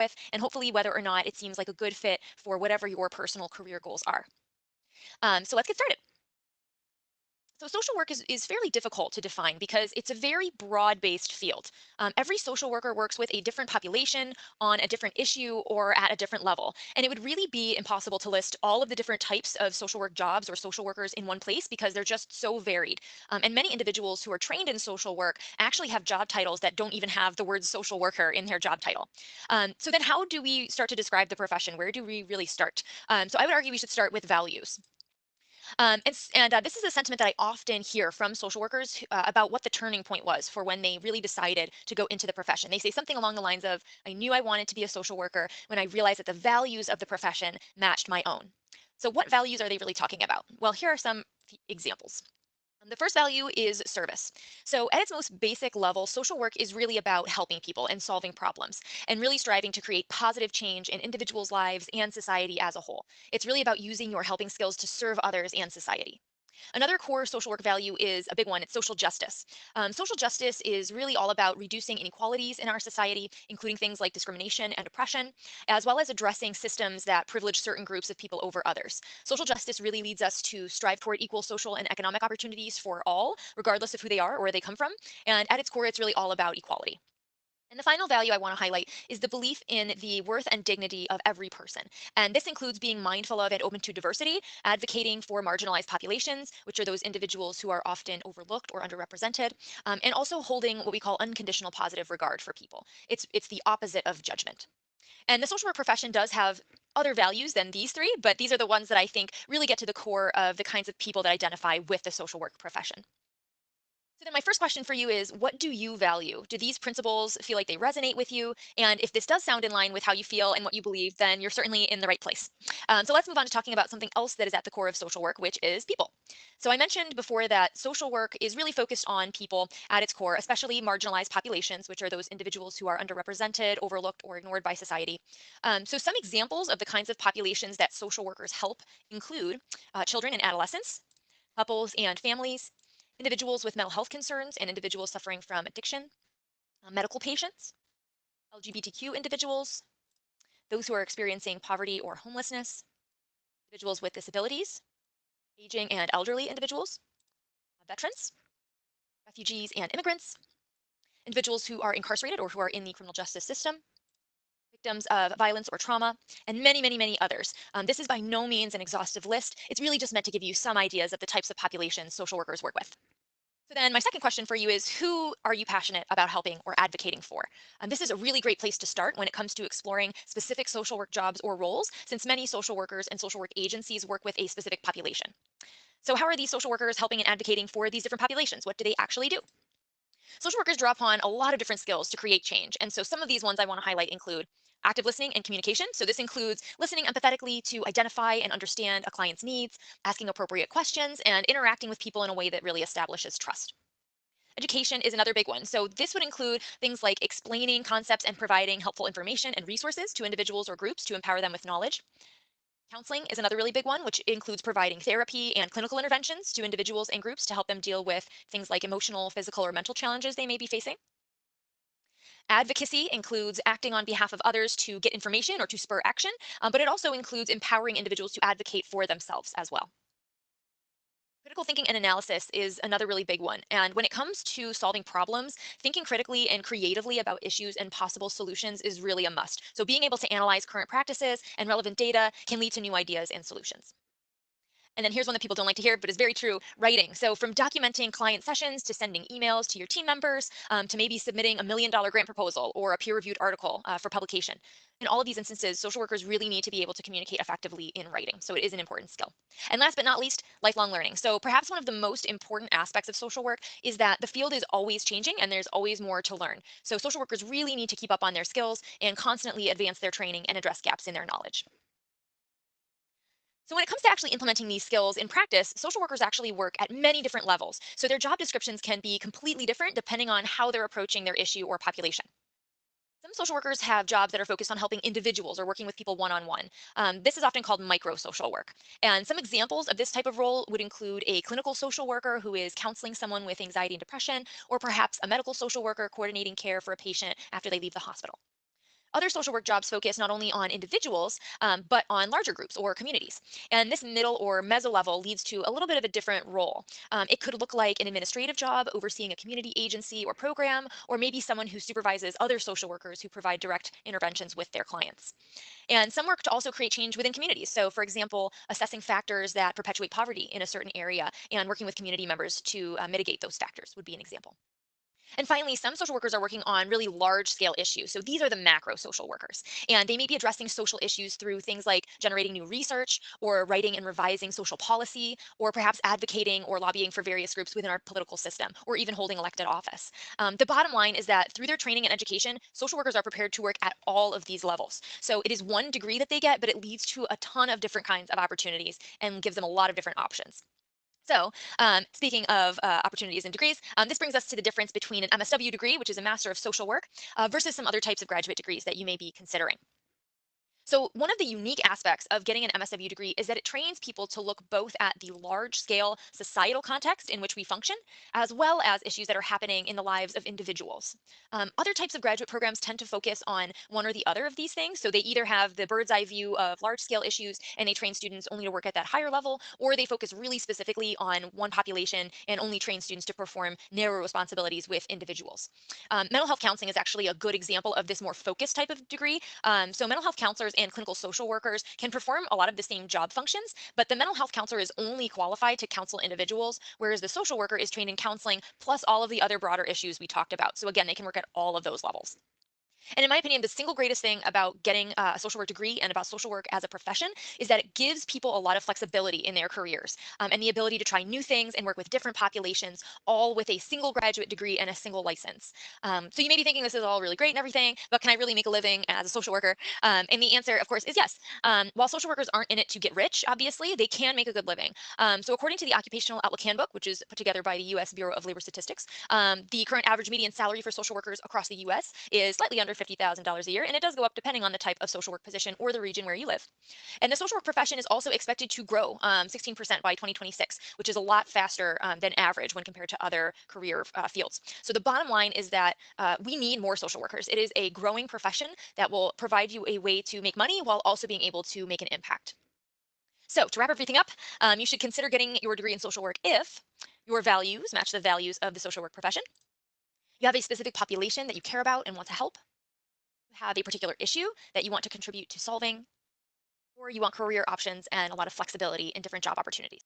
with, and hopefully whether or not it seems like a good fit for whatever your personal career goals are. So let's get started. So social work is fairly difficult to define because it's a very broad-based field. Every social worker works with a different population on a different issue or at a different level. And it would really be impossible to list all of the different types of social work jobs or social workers in one place because they're just so varied. And many individuals who are trained in social work actually have job titles that don't even have the word social worker in their job title. So then how do we start to describe the profession? Where do we really start? So I would argue we should start with values. This is a sentiment that I often hear from social workers about what the turning point was for when they really decided to go into the profession. They say something along the lines of, I knew I wanted to be a social worker when I realized that the values of the profession matched my own. So, what values are they really talking about? Well, here are some examples. The first value is service. So, at its most basic level, social work is really about helping people and solving problems and really striving to create positive change in individuals' lives and society as a whole. It's really about using your helping skills to serve others and society. Another core social work value is a big one. It's social justice. Social justice is really all about reducing inequalities in our society, including things like discrimination and oppression, as well as addressing systems that privilege certain groups of people over others. Social justice really leads us to strive toward equal social and economic opportunities for all, regardless of who they are or where they come from. And at its core, it's really all about equality. And the final value I want to highlight is the belief in the worth and dignity of every person. And this includes being mindful of and open to diversity, advocating for marginalized populations, which are those individuals who are often overlooked or underrepresented, and also holding what we call unconditional positive regard for people. It's the opposite of judgment. And the social work profession does have other values than these three, but these are the ones that I think really get to the core of the kinds of people that identify with the social work profession. So then my first question for you is, what do you value? Do these principles feel like they resonate with you? And if this does sound in line with how you feel and what you believe, then you're certainly in the right place. So let's move on to talking about something else that is at the core of social work, which is people. So I mentioned before that social work is really focused on people at its core, especially marginalized populations, which are those individuals who are underrepresented, overlooked, or ignored by society. So some examples of the kinds of populations that social workers help include children and adolescents, couples and families, individuals with mental health concerns and individuals suffering from addiction, medical patients, LGBTQ individuals, those who are experiencing poverty or homelessness, individuals with disabilities, aging and elderly individuals, veterans, refugees and immigrants, individuals who are incarcerated or who are in the criminal justice system, victims of violence or trauma, and many, many, many others. This is by no means an exhaustive list. It's really just meant to give you some ideas of the types of populations social workers work with. So then my second question for you is, who are you passionate about helping or advocating for? This is a really great place to start when it comes to exploring specific social work jobs or roles, since many social workers and social work agencies work with a specific population. So how are these social workers helping and advocating for these different populations? What do they actually do? Social workers draw upon a lot of different skills to create change. And so some of these ones I want to highlight include active listening and communication. So this includes listening empathetically to identify and understand a client's needs, asking appropriate questions, and interacting with people in a way that really establishes trust. Education is another big one. So, this would include things like explaining concepts and providing helpful information and resources to individuals or groups to empower them with knowledge. Counseling is another really big one, which includes providing therapy and clinical interventions to individuals and groups to help them deal with things like emotional, physical, or mental challenges they may be facing. Advocacy includes acting on behalf of others to get information or to spur action, but it also includes empowering individuals to advocate for themselves as well. Critical thinking and analysis is another really big one. And when it comes to solving problems, thinking critically and creatively about issues and possible solutions is really a must. So, being able to analyze current practices and relevant data can lead to new ideas and solutions. And then here's one that people don't like to hear, but is very true, writing. So, from documenting client sessions to sending emails to your team members to maybe submitting $1 million grant proposal or a peer reviewed article for publication. In all of these instances, social workers really need to be able to communicate effectively in writing. So, it is an important skill. And last but not least, lifelong learning. So, perhaps one of the most important aspects of social work is that the field is always changing and there's always more to learn. So, social workers really need to keep up on their skills and constantly advance their training and address gaps in their knowledge. So, when it comes to actually implementing these skills in practice, social workers actually work at many different levels. So, their job descriptions can be completely different depending on how they're approaching their issue or population. Some social workers have jobs that are focused on helping individuals or working with people one on one. This is often called micro social work. And some examples of this type of role would include a clinical social worker who is counseling someone with anxiety and depression, or perhaps a medical social worker coordinating care for a patient after they leave the hospital. Other social work jobs focus not only on individuals, but on larger groups or communities. And this middle or meso level leads to a little bit of a different role. It could look like an administrative job overseeing a community agency or program, or maybe someone who supervises other social workers who provide direct interventions with their clients. And some work to also create change within communities. So, for example, assessing factors that perpetuate poverty in a certain area and working with community members to mitigate those factors would be an example. And finally, some social workers are working on really large scale issues. So these are the macro social workers. And they may be addressing social issues through things like generating new research or writing and revising social policy, or perhaps advocating or lobbying for various groups within our political system, or even holding elected office. The bottom line is that through their training and education, social workers are prepared to work at all of these levels. So it is one degree that they get, but it leads to a ton of different kinds of opportunities and gives them a lot of different options. So, speaking of opportunities and degrees, this brings us to the difference between an MSW degree, which is a Master of Social Work, versus some other types of graduate degrees that you may be considering. So, one of the unique aspects of getting an MSW degree is that it trains people to look both at the large scale societal context in which we function, as well as issues that are happening in the lives of individuals. Other types of graduate programs tend to focus on one or the other of these things. So, they either have the bird's eye view of large scale issues and they train students only to work at that higher level, or they focus really specifically on one population and only train students to perform narrow responsibilities with individuals. Mental health counseling is actually a good example of this more focused type of degree. So, mental health counselors and clinical social workers can perform a lot of the same job functions, but the mental health counselor is only qualified to counsel individuals, whereas the social worker is trained in counseling plus all of the other broader issues we talked about. So, again, they can work at all of those levels. And in my opinion, the single greatest thing about getting a social work degree and about social work as a profession is that it gives people a lot of flexibility in their careers, and the ability to try new things and work with different populations, all with a single graduate degree and a single license. So you may be thinking this is all really great and everything, but can I really make a living as a social worker? And the answer, of course, is yes. While social workers aren't in it to get rich, obviously, they can make a good living. So according to the Occupational Outlook Handbook, which is put together by the U.S. Bureau of Labor Statistics, the current average median salary for social workers across the US is slightly under $50,000 a year, and it does go up depending on the type of social work position or the region where you live. And the social work profession is also expected to grow 16% by 2026, which is a lot faster than average when compared to other career fields. So the bottom line is that we need more social workers. It is a growing profession that will provide you a way to make money while also being able to make an impact. So, to wrap everything up, you should consider getting your degree in social work if your values match the values of the social work profession, you have a specific population that you care about and want to help, you have a particular issue that you want to contribute to solving, or you want career options and a lot of flexibility in different job opportunities.